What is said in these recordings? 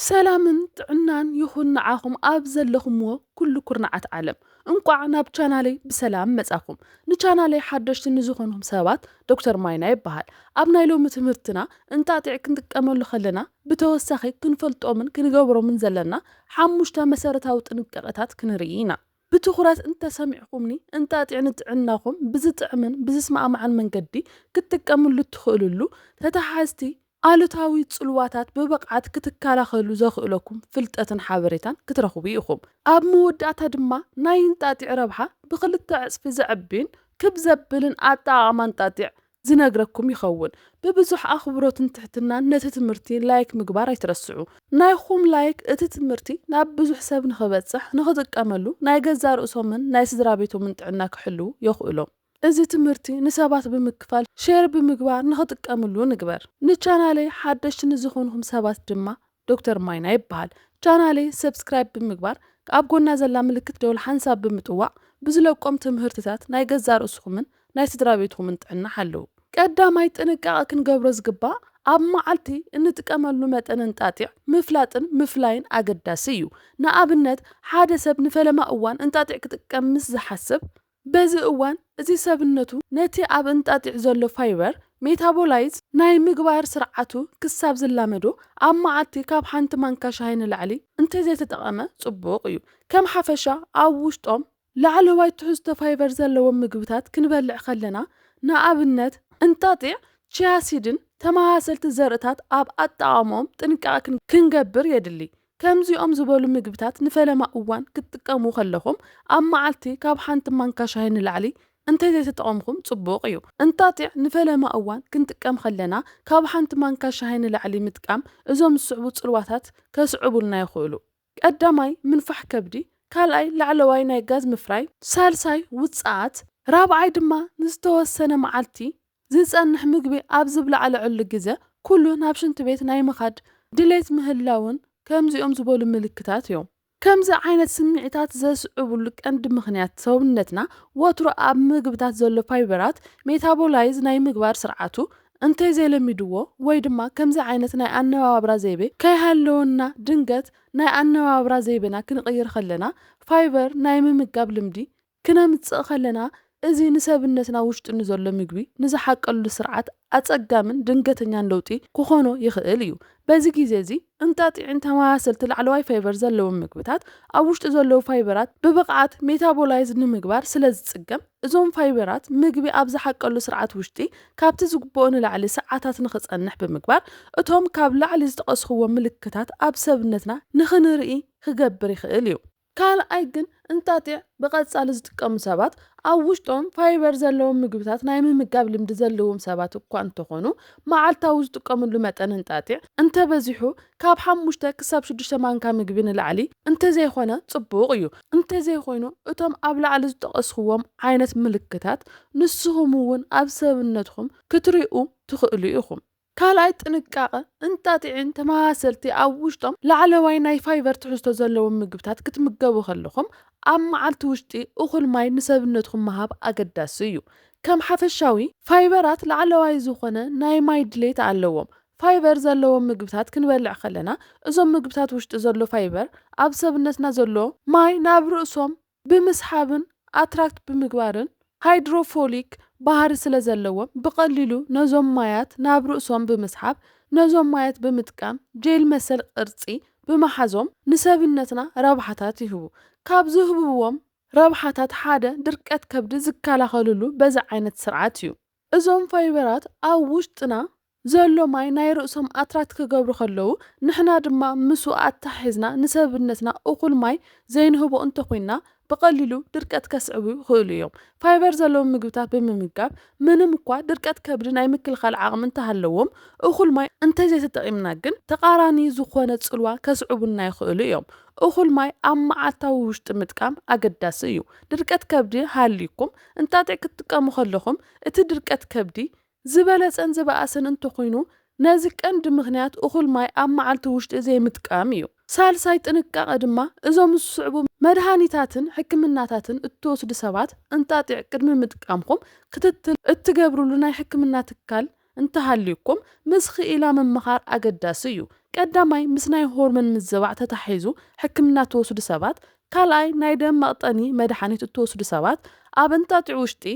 سلامن ጥዕናን ይኹን ንዓኹም ኣብ ዘለኹምዎ ኩሉ ኩርናዓት ዓለም እንቋዕ ናብ ቻናለይ ብሰላም መጻኹም ንቻናለይ ሓደሽቲ ንዝኾንኩም ሰባት ዶክተር ማይና ይበሃል ኣብ ናይ ሎሚ ትምህርትና እንጣጢዕ ክንጥቀመሉ ኸለና ብተወሳኺ ክንፈልጦምን ክንገብሮምን ዘለና ሓሙሽተ መሰረታዊ ጥንቃቐታት ክንርኢ ኢና ብትኹረት እንተሰሚዕኹምኒ እንጣጢዕ ንጥዕናኹም ብዝጥዕምን ብዝስማዕማዕን መንገዲ ክትጥቀምሉ ትኽእሉሉ ተታሓዝቲ አሉታዊ ጽልዋታት በበቕዓት ክትከላኸሉ ዘኽእለኩም ፍልጠትን ሓበሬታን ክትረኽቡ ኢኹም ኣብ መወዳእታ ድማ ናይ እንጣጢዕ ረብሓ ብኽልተ ዕጽፊ ዘዕብን ክብ ዘብልን ኣጠቓቕማ እንጣጢዕ ዝነግረኩም ይኸውን ብብዙሕ ኣኽብሮትን ትሕትናን ነቲ ትምህርቲ ላይክ ምግባር ኣይትረስዑ ናይኹም ላይክ እቲ ትምህርቲ ናብ ብዙሕ ሰብ ንኽበጽሕ ንኽጥቀመሉ ናይ ገዛ ርእሶምን ናይ ስድራ ቤቶምን ጥዕና ክሕልው የኽእሎም እዚ ትምህርቲ ንሰባት ብምክፋል ሼር ብምግባር ንኽጥቀምሉ ንግበር ንቻናለይ ሓደሽቲ ንዝኾንኩም ሰባት ድማ ዶክተር ማይና ይበሃል ቻናለይ ሰብስክራይብ ብምግባር ኣብ ጎና ዘላ ምልክት ደወል ሓንሳብ ብምጥዋዕ ብዝለቆም ትምህርትታት ናይ ገዛ ርእስኹምን ናይ ስድራ ቤትኹምን ጥዕና ሓለዉ ቀዳማይ ጥንቃቐ ክንገብሮ ዝግባእ ኣብ መዓልቲ እንጥቀመሉ መጠን እንጣጢዕ ምፍላጥን ምፍላይን ኣገዳሲ እዩ ንኣብነት ሓደ ሰብ ንፈለማ እዋን እንጣጢዕ ክጥቀም ምስ ዝሓስብ በዚ እዋን እዚ ሰብነቱ ነቲ ኣብ እንጣጢዕ ዘሎ ፋይበር ሜታቦላይዝ ናይ ምግባር ስርዓቱ ክሳብ ዝላመዶ ኣብ መዓልቲ ካብ ሓንቲ ማንካ ሻሂ ንላዕሊ እንተዘይተጠቐመ ጽቡቕ እዩ ከም ሓፈሻ ኣብ ውሽጦም ላዕለዋይ ትሕዝቶ ፋይበር ዘለዎም ምግብታት ክንበልዕ ከለና ንኣብነት እንጣጢዕ ቺያሲድን ተመሳሰልቲ ዘርእታት ኣብ ኣጠቓቕሞም ጥንቃቐ ክንገብር የድሊ ከምዚኦም ዝበሉ ምግብታት ንፈለማ እዋን ክትጥቀሙ ከለኹም ኣብ መዓልቲ ካብ ሓንቲ ማንካ ሻሂ ንላዕሊ እንተዘይተጠቐምኩም ጽቡቕ እዩ እንጣጢዕ ንፈለማ እዋን ክንጥቀም ከለና ካብ ሓንቲ ማንካ ሻሂ ንላዕሊ ምጥቃም እዞም ዝስዕቡ ጽልዋታት ከስዕቡልና ይኽእሉ ቀዳማይ ምንፋሕ ከብዲ ካልኣይ ላዕለዋይ ናይ ጋዝ ምፍራይ ሳልሳይ ውጽኣት ራብዓይ ድማ ንዝተወሰነ መዓልቲ ዝጸንሕ ምግቢ ኣብ ዝብላዕልዕሉ ግዜ ኩሉ ናብ ሽንቲ ቤት ናይ ምኻድ ድሌት ምህላውን ከምዚኦም ዝበሉ ምልክታት እዮም ከምዚ ዓይነት ስምዒታት ዘስዕቡሉ ቀንዲ ምኽንያት ሰውነትና ወትሮ ኣብ ምግብታት ዘሎ ፋይበራት ሜታቦላይዝ ናይ ምግባር ስርዓቱ እንተዘይለሚድዎ ወይ ድማ ከምዚ ዓይነት ናይ ኣነባብራ ዘይቤ ከይሃለወና ድንገት ናይ ኣነባብራ ዘይቤና ክንቕይር ከለና ፋይበር ናይ ምምጋብ ልምዲ ክነምጽእ ከለና እዚ ንሰብነትና ውሽጢ ንዘሎ ምግቢ ንዝሓቀሉ ስርዓት ኣጸጋምን ድንገተኛን ለውጢ ክኾኖ ይኽእል እዩ በዚ ግዜ እዚ እንጣጢዕን ተመሳሰልቲ ላዕለዋይ ፋይበር ዘለዎም ምግብታት ኣብ ውሽጢ ዘለዉ ፋይበራት ብብቕዓት ሜታቦላይዝ ንምግባር ስለ ዝጽገም እዞም ፋይበራት ምግቢ ኣብ ዝሓቀሉ ስርዓት ውሽጢ ካብቲ ዝግብኦ ንላዕሊ ሰዓታት ንኽጸንሕ ብምግባር እቶም ካብ ላዕሊ ዝጠቐስኽዎም ምልክታት ኣብ ሰብነትና ንኽንርኢ ክገብር ይኽእል እዩ ካልኣይ ግን እንጣጢዕ ብቐጻሊ ዝጥቀሙ ሰባት ኣብ ውሽጦም ፋይበር ዘለዎም ምግብታት ናይ ምምጋብ ልምዲ ዘለዎም ሰባት እኳ እንተኾኑ መዓልታዊ ዝጥቀምሉ መጠን እንጣጢዕ እንተበዚሑ ካብ 5 ክሳብ 6 ማንካ ምግቢ ንላዕሊ እንተዘይኾነ ጽቡቕ እዩ እንተዘይኾይኑ እቶም ኣብ ላዕሊ ዝጠቐስኽዎም ዓይነት ምልክታት ንስኹም እውን ኣብ ሰብነትኩም ክትሪኡ ትኽእሉ ኢኹም ካልኣይ ጥንቃቐ እንጣጢዕን ተመሳሰልቲ ኣብ ውሽጦም ላዕለዋይ ናይ ፋይበር ትሕዝቶ ዘለዎም ምግብታት ክትምገቡ ከለኹም ኣብ መዓልቲ ውሽጢ እኹል ማይ ንሰብነትኩም መሃብ ኣገዳሲ እዩ ከም ሓፈሻዊ ፋይበራት ላዕለዋይ ዝኾነ ናይ ማይ ድሌት ኣለዎም ፋይበር ዘለዎም ምግብታት ክንበልዕ ከለና እዞም ምግብታት ውሽጢ ዘሎ ፋይበር ኣብ ሰብነትና ዘሎ ማይ ናብ ርእሶም ብምስሓብን ኣትራክት ብምግባርን ሃይድሮፎሊክ ባህሪ ስለ ዘለዎም ብቐሊሉ ነዞም ማያት ናብ ርእሶም ብምስሓብ ነዞም ማያት ብምጥቃም ጄል መሰል ቅርጺ ብምሓዞም ንሰብነትና ረብሓታት ይህቡ ካብ ዝህብዎም ረብሓታት ሓደ ድርቀት ከብዲ ዝከላኸልሉ በዚ ዓይነት ስርዓት እዩ እዞም ፋይበራት ኣብ ውሽጥና ዘሎ ማይ ናይ ርእሶም ኣትራክት ክገብሩ ከለዉ ንሕና ድማ ምሱ ኣታሒዝና ንሰብነትና እኹል ማይ ዘይንህቦ እንተኾይና ብቐሊሉ ድርቀት ከስዕቡ ይኽእሉ እዮም ፋይበር ዘለዎም ምግብታት ብምምጋብ ምንም እኳ ድርቀት ከብዲ ናይ ምክልኻል ዓቕሚ እንተሃለዎም እኹል ማይ እንተዘይተጠቒምና ግን ተቓራኒ ዝኾነ ጽልዋ ከስዕቡና ይኽእሉ እዮም እኹል ማይ ኣብ መዓልታዊ ውሽጢ ምጥቃም ኣገዳሲ እዩ ድርቀት ከብዲ ሃልይኩም እንጣጢዕ ክትጥቀሙ ከለኹም እቲ ድርቀት ከብዲ ዝበለጸን ዝበኣሰን እንተኾይኑ ነዚ ቀንዲ ምኽንያት እኹል ማይ ኣብ መዓልቲ ውሽጢ ዘይምጥቃም እዩ ሳልሳይ ጥንቃቐ ድማ እዞም ዝስዕቡ መድሃኒታትን ሕክምናታትን እትወስዱ ሰባት እንጣጢዕ ቅድሚ ምጥቃምኩም ክትትል እትገብሩሉ ናይ ሕክምና ትካል እንተሃልይኩም ምስ ኽኢላ ምምኻር ኣገዳሲ እዩ ቀዳማይ ምስ ናይ ሆርሞን ምዝባዕ ተታሒዙ ሕክምና ትወስዱ ሰባት ካልኣይ ናይ ደም መቕጠኒ መድሓኒት እትወስዱ ሰባት ኣብ እንጣጢዕ ውሽጢ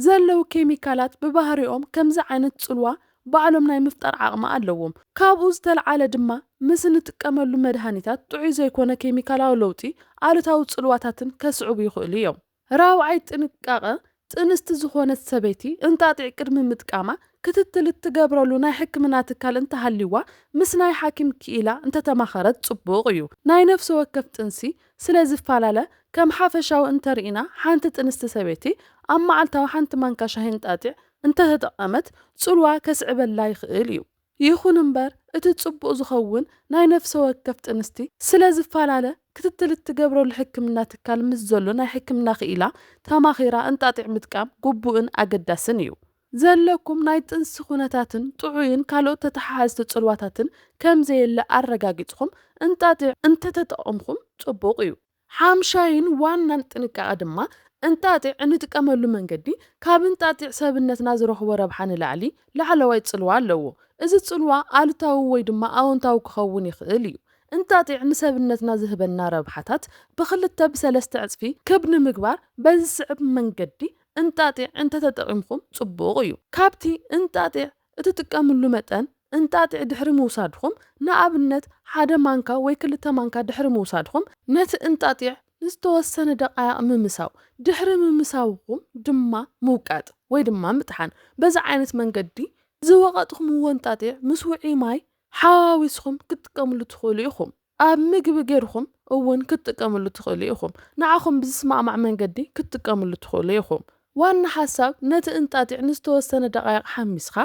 ዘለው ኬሚካላት ብባህሪኦም ከምዚ ዓይነት ጽልዋ ባዕሎም ናይ ምፍጣር ዓቕሚ ኣለዎም ካብኡ ዝተልዓለ ድማ ምስ ንጥቀመሉ መድሃኒታት ጥዑይ ዘይኮነ ኬሚካላዊ ለውጢ ኣሉታዊ ጽልዋታትን ከስዕቡ ይኽእሉ እዮም ራብዓይ ጥንቃቐ ጥንስቲ ዝኾነት ሰበይቲ እንጣጢዕ ቅድሚ ምጥቃማ ክትትል እትገብረሉ ናይ ሕክምና ትካል እንተሃሊዋ ምስ ናይ ሓኪም ክኢላ እንተተማኸረት ጽቡቕ እዩ ናይ ነፍሲ ወከፍ ጥንሲ ስለ ዝፈላለ ከም ሓፈሻዊ እንተርኢና ሓንቲ ጥንስቲ ሰበይቲ ኣብ መዓልታዊ ሓንቲ ማንካ ሻሂ እንጣጢዕ እንተተጠቐመት ጽልዋ ከስዕበላ ይኽእል እዩ ይኹን እምበር እቲ ጽቡቕ ዝኸውን ናይ ነፍሲ ወከፍ ጥንስቲ ስለ ዝፈላለ ክትትል እትገብረሉ ሕክምና ትካል ምስ ዘሎ ናይ ሕክምና ክኢላ ተማኺራ እንጣጢዕ ምጥቃም ግቡእን ኣገዳስን እዩ ዘለኩም ናይ ጥንሲ ኩነታትን ጥዑይን ካልኦት ተተሓሓዝቲ ጽልዋታትን ከም ዘየለ ኣረጋጊጽኩም እንጣጢዕ እንተተጠቐምኩም ጽቡቕ እዩ ሓምሻይን ዋናን ጥንቃቐ ድማ እንጣጢዕ እንጥቀመሉ መንገዲ ካብ እንጣጢዕ ሰብነትና ዝረኽቦ ረብሓ ንላዕሊ ላዕለዋይ ጽልዋ ኣለዎ እዚ ጽልዋ ኣሉታዊ ወይ ድማ ኣዎንታዊ ክኸውን ይኽእል እዩ እንጣጢዕ ንሰብነትና ዝህበና ረብሓታት ብኽልተ ብሰለስተ ዕጽፊ ክብኒ ምግባር በዚ ስዕብ መንገዲ እንጣጢዕ እንተተጠቒምኩም ጽቡቕ እዩ ካብቲ እንጣጢዕ እትጥቀምሉ መጠን እንጣጢዕ ድሕሪ ምውሳድኩም ንኣብነት ሓደ ማንካ ወይ ክልተ ማንካ ድሕሪ ምውሳድኩም ነቲ እንጣጢዕ ንዝተወሰነ ደቃይቕ ምምሳው ድሕሪ ምምሳውኩም ድማ ምውቃጥ ወይ ድማ ምጥሓን በዚ ዓይነት መንገዲ ዝወቐጥኹምዎ እንጣጢዕ ምስ ውዑይ ማይ ሓዋዊስኩም ክትጥቀምሉ ትኽእሉ ኢኹም ኣብ ምግቢ ጌርኩም እውን ክትጥቀምሉ ትኽእሉ ኢኹም ንዓኹም ብዝስማዕማዕ መንገዲ ክትጥቀምሉ ትኽእሉ ኢኹም ዋና ሓሳብ ነቲ እንጣጢዕ ንዝተወሰነ ደቃይቕ ሓሚስኻ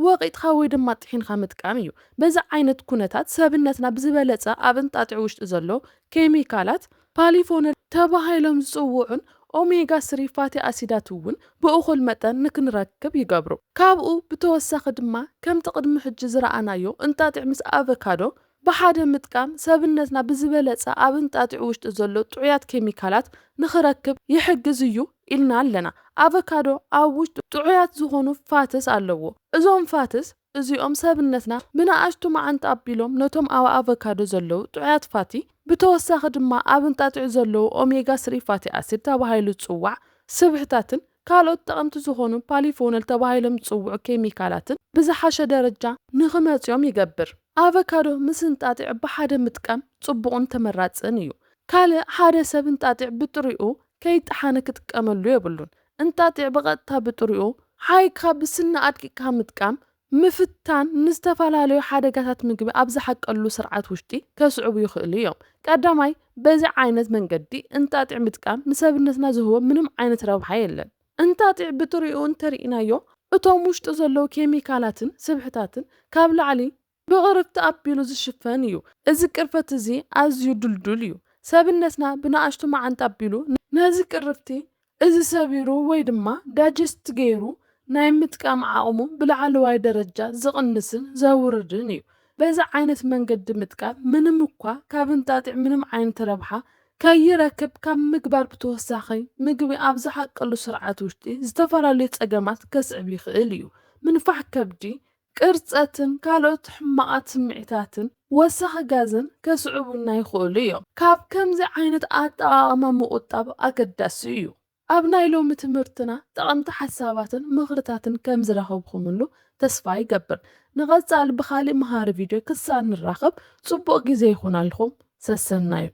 ወቂጥካ ወይ ድማ ጥሒንካ ምጥቃም እዩ በዚ ዓይነት ኩነታት ሰብነትና ብዝበለጸ ኣብ እንጣጢዕ ውሽጢ ዘሎ ኬሚካላት ፓሊፎነል ተባሂሎም ዝጽውዑን ኦሜጋ 3 ፋቲ ኣሲዳት እውን ብእኹል መጠን ንክንረክብ ይገብሩ ካብኡ ብተወሳኺ ድማ ከም ቅድሚ ሕጂ ዝረኣናዮ እንጣጢዕ ምስ ኣቮካዶ ብሓደ ምጥቃም ሰብነትና ብዝበለጸ ኣብ እንጣጢዕ ውሽጢ ዘሎ ጥዑያት ኬሚካላት ንኽረክብ ይሕግዝ እዩ ኢልና ኣለና ኣቮካዶ ኣብ ውሽጢ ጥዑያት ዝኾኑ ፋትስ ኣለዎ እዞም ፋትስ እዚኦም ሰብነትና ብንኣሽቱ መዓንጣ ኣቢሎም ነቶም ኣብ ኣቮካዶ ዘለው ጥዑያት ፋቲ ብተወሳኺ ድማ ኣብ እንጣጢዕ ዘለው ኦሜጋ 3 ፋቲ ኣሲድ ተባሂሉ ዝጽዋዕ ስብሕታትን ካልኦት ጠቐምቲ ዝኾኑ ፓሊፎነል ተባሂሎም ዝጽውዑ ኬሚካላትን ብዝሓሸ ደረጃ ንኽመጽኦም ይገብር ኣቮካዶ ምስ እንጣጢዕ ብሓደ ምጥቃም ጽቡቕን ተመራጽን እዩ ካልእ ሓደ ሰብ እንጣጢዕ ብጥሪኡ ከይጠሓነ ክትጥቀመሉ የብሉን እንጣጢዕ ብቐጥታ ብጥሪኡ ሓይካ ብስና ኣድቂቕካ ምጥቃም ምፍታን ንዝተፈላለዩ ሓደጋታት ምግቢ ኣብ ዝሓቀሉ ስርዓት ውሽጢ ከስዕቡ ይኽእሉ እዮም ቀዳማይ በዚ ዓይነት መንገዲ እንጣጢዕ ምጥቃም ንሰብነትና ዝህቦ ምንም ዓይነት ረብሓ የለን እንጣጢዕ ብጥሪኡ እንተርኢናዮ እቶም ውሽጢ ዘለው ኬሚካላትን ስብሕታትን ካብ ላዕሊ ብቕርፍቲ ኣቢሉ ዝሽፈን እዩ እዚ ቅርፈት እዚ ኣዝዩ ድልዱል እዩ ሰብነትና ብንኣሽቱ መዓንጣ ኣቢሉ ነዚ ቅርፍቲ እዚ ሰቢሩ ወይ ድማ ዳጀስት ገይሩ ናይ ምጥቃም ዓቕሙ ብላዕለዋይ ደረጃ ዝቕንስን ዘውርድን እዩ በዚ ዓይነት መንገዲ ምጥቃም ምንም እኳ ካብ እንጣጢዕ ምንም ዓይነት ረብሓ ከይረክብ ካብ ምግባር ብተወሳኺ ምግቢ ኣብ ዝሓቀሉ ስርዓት ውሽጢ ዝተፈላለዩ ፀገማት ከስዕብ ይኽእል እዩ ምንፋሕ ከብዲ ቅርፀትን ካልኦት ሕማቃት ስምዒታትን ወሳኺ ጋዝን ከስዕቡና ይኽእሉ እዮም ካብ ከምዚ ዓይነት ኣጠቓቕማ ምቁጣብ ኣገዳሲ እዩ ኣብ ናይ ሎሚ ትምህርትና ጠቐምቲ ሓሳባትን ምኽርታትን ከም ዝረኸብኩምሉ ተስፋ ይገብር ንቐጻሊ ብኻሊእ መሃሪ ቪድዮ ክሳብ ንራኸብ ጽቡቕ ግዜ ይኹነልኩም ሰሰናዩ